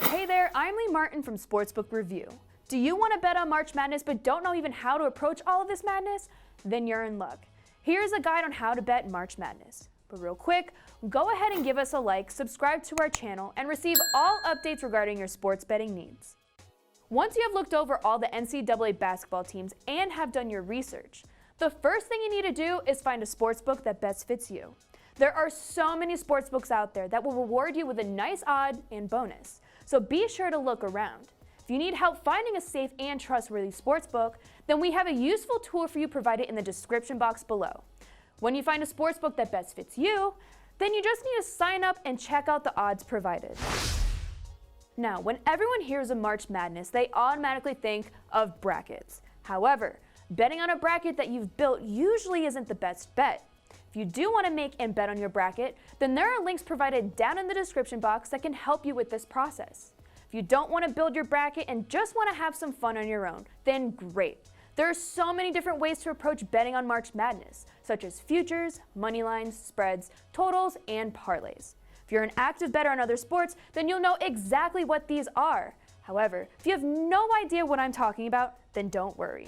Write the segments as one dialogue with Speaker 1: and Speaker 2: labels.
Speaker 1: Hey there, I'm Lee Martin from Sportsbook Review. Do you want to bet on March Madness but don't know even how to approach all of this madness? Then you're in luck. Here's a guide on how to bet March Madness. But real quick, go ahead and give us a like, subscribe to our channel, and receive all updates regarding your sports betting needs. Once you have looked over all the NCAA basketball teams and have done your research, the first thing you need to do is find a sportsbook that best fits you. There are so many sportsbooks out there that will reward you with a nice odd and bonus, so be sure to look around. If you need help finding a safe and trustworthy sportsbook, then we have a useful tool for you provided in the description box below. When you find a sportsbook that best fits you, then you just need to sign up and check out the odds provided. Now, when everyone hears of March Madness, they automatically think of brackets. However, betting on a bracket that you've built usually isn't the best bet. If you do want to make and bet on your bracket, then there are links provided down in the description box that can help you with this process. If you don't want to build your bracket and just want to have some fun on your own, then great. There are so many different ways to approach betting on March Madness, such as futures, money lines, spreads, totals, and parlays. If you're an active bettor on other sports, then you'll know exactly what these are. However, if you have no idea what I'm talking about, then don't worry.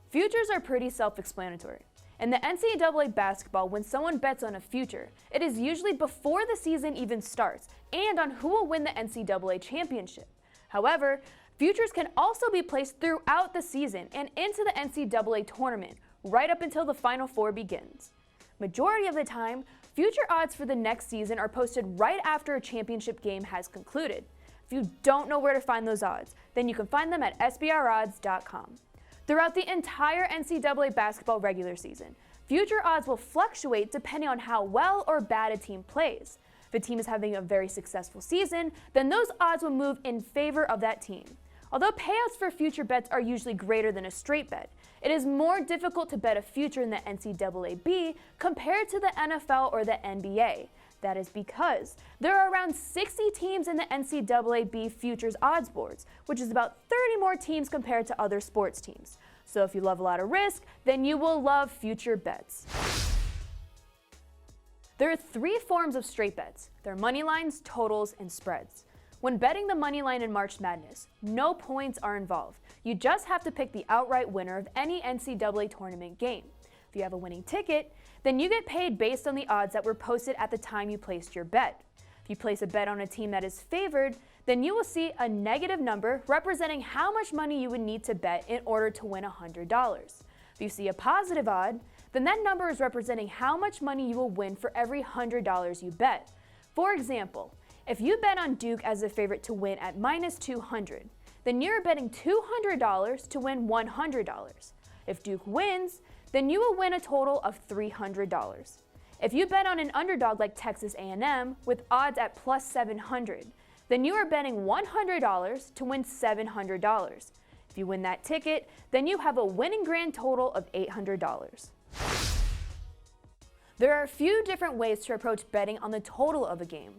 Speaker 1: Futures are pretty self-explanatory. In the NCAA basketball, when someone bets on a future, it is usually before the season even starts and on who will win the NCAA championship. However, futures can also be placed throughout the season and into the NCAA tournament, right up until the Final Four begins. Majority of the time, future odds for the next season are posted right after a championship game has concluded. If you don't know where to find those odds, then you can find them at sbrodds.com. Throughout the entire NCAA basketball regular season, future odds will fluctuate depending on how well or bad a team plays. If a team is having a very successful season, then those odds will move in favor of that team. Although payouts for future bets are usually greater than a straight bet, it is more difficult to bet a future in the NCAAB compared to the NFL or the NBA. That is because there are around 60 teams in the NCAAB futures odds boards, which is about 30 more teams compared to other sports teams. So if you love a lot of risk, then you will love future bets. There are three forms of straight bets. They're money lines, totals, and spreads. When betting the money line in March Madness, no points are involved. You just have to pick the outright winner of any NCAA tournament game. If you have a winning ticket, then you get paid based on the odds that were posted at the time you placed your bet. If you place a bet on a team that is favored, then you will see a negative number representing how much money you would need to bet in order to win $100. If you see a positive odd, then that number is representing how much money you will win for every $100 you bet. For example, if you bet on Duke as a favorite to win at -200, then you're betting $200 to win $100. If Duke wins, then you will win a total of $300. If you bet on an underdog like Texas A&M with odds at +700, then you are betting $100 to win $700. If you win that ticket, then you have a winning grand total of $800. There are a few different ways to approach betting on the total of a game.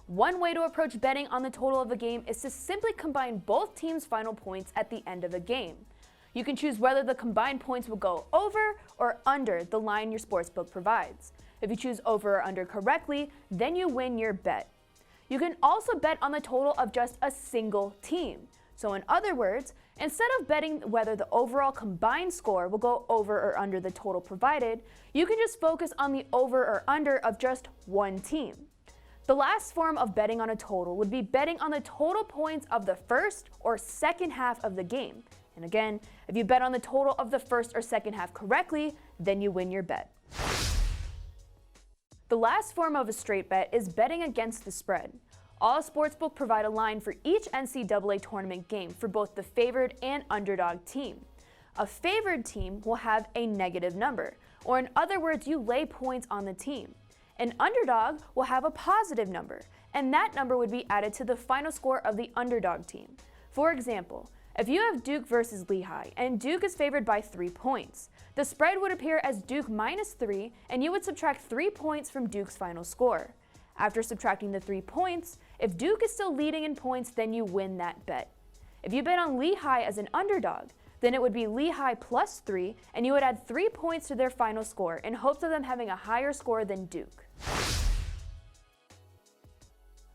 Speaker 1: One way to approach betting on the total of a game is to simply combine both teams' final points at the end of a game. You can choose whether the combined points will go over or under the line your sportsbook provides. If you choose over or under correctly, then you win your bet. You can also bet on the total of just a single team. So in other words, instead of betting whether the overall combined score will go over or under the total provided, you can just focus on the over or under of just one team. The last form of betting on a total would be betting on the total points of the first or second half of the game. And again, if you bet on the total of the first or second half correctly, then you win your bet. The last form of a straight bet is betting against the spread. All sportsbooks provide a line for each NCAA tournament game for both the favored and underdog team. A favored team will have a negative number, or in other words, you lay points on the team. An underdog will have a positive number, and that number would be added to the final score of the underdog team. For example, if you have Duke versus Lehigh, and Duke is favored by 3 points, the spread would appear as Duke -3, and you would subtract 3 points from Duke's final score. After subtracting the 3 points, if Duke is still leading in points, then you win that bet. If you bet on Lehigh as an underdog, then it would be Lehigh +3, and you would add 3 points to their final score in hopes of them having a higher score than Duke.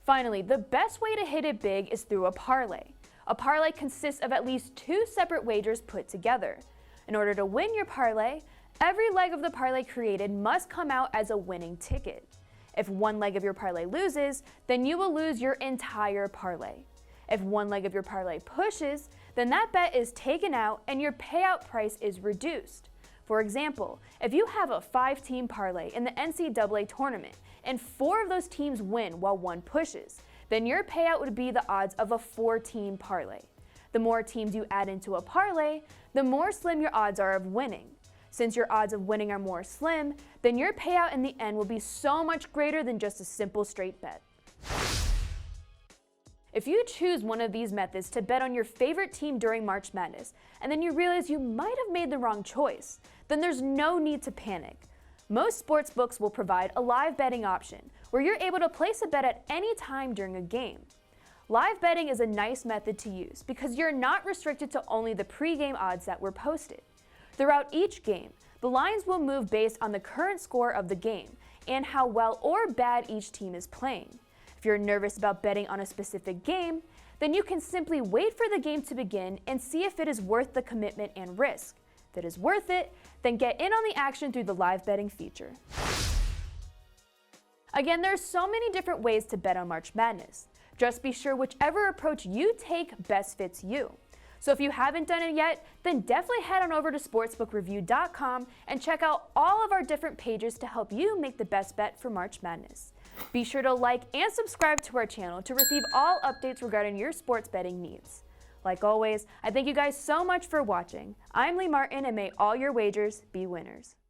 Speaker 1: Finally, the best way to hit it big is through a parlay. A parlay consists of at least 2 separate wagers put together. In order to win your parlay, every leg of the parlay created must come out as a winning ticket. If one leg of your parlay loses, then you will lose your entire parlay. If one leg of your parlay pushes, then that bet is taken out and your payout price is reduced. For example, if you have a 5-team parlay in the NCAA tournament and 4 of those teams win while 1 pushes, then your payout would be the odds of a 4-team parlay. The more teams you add into a parlay, the more slim your odds are of winning. Since your odds of winning are more slim, then your payout in the end will be so much greater than just a simple straight bet. If you choose one of these methods to bet on your favorite team during March Madness, and then you realize you might have made the wrong choice, then there's no need to panic. Most sportsbooks will provide a live betting option, where you're able to place a bet at any time during a game. Live betting is a nice method to use because you're not restricted to only the pre-game odds that were posted. Throughout each game, the lines will move based on the current score of the game and how well or bad each team is playing. If you're nervous about betting on a specific game, then you can simply wait for the game to begin and see if it is worth the commitment and risk. If it is worth it, then get in on the action through the live betting feature. Again, there are so many different ways to bet on March Madness. Just be sure whichever approach you take best fits you. So if you haven't done it yet, then definitely head on over to sportsbookreview.com and check out all of our different pages to help you make the best bet for March Madness. Be sure to like and subscribe to our channel to receive all updates regarding your sports betting needs. Like always, I thank you guys so much for watching. I'm Lee Martin, and may all your wagers be winners.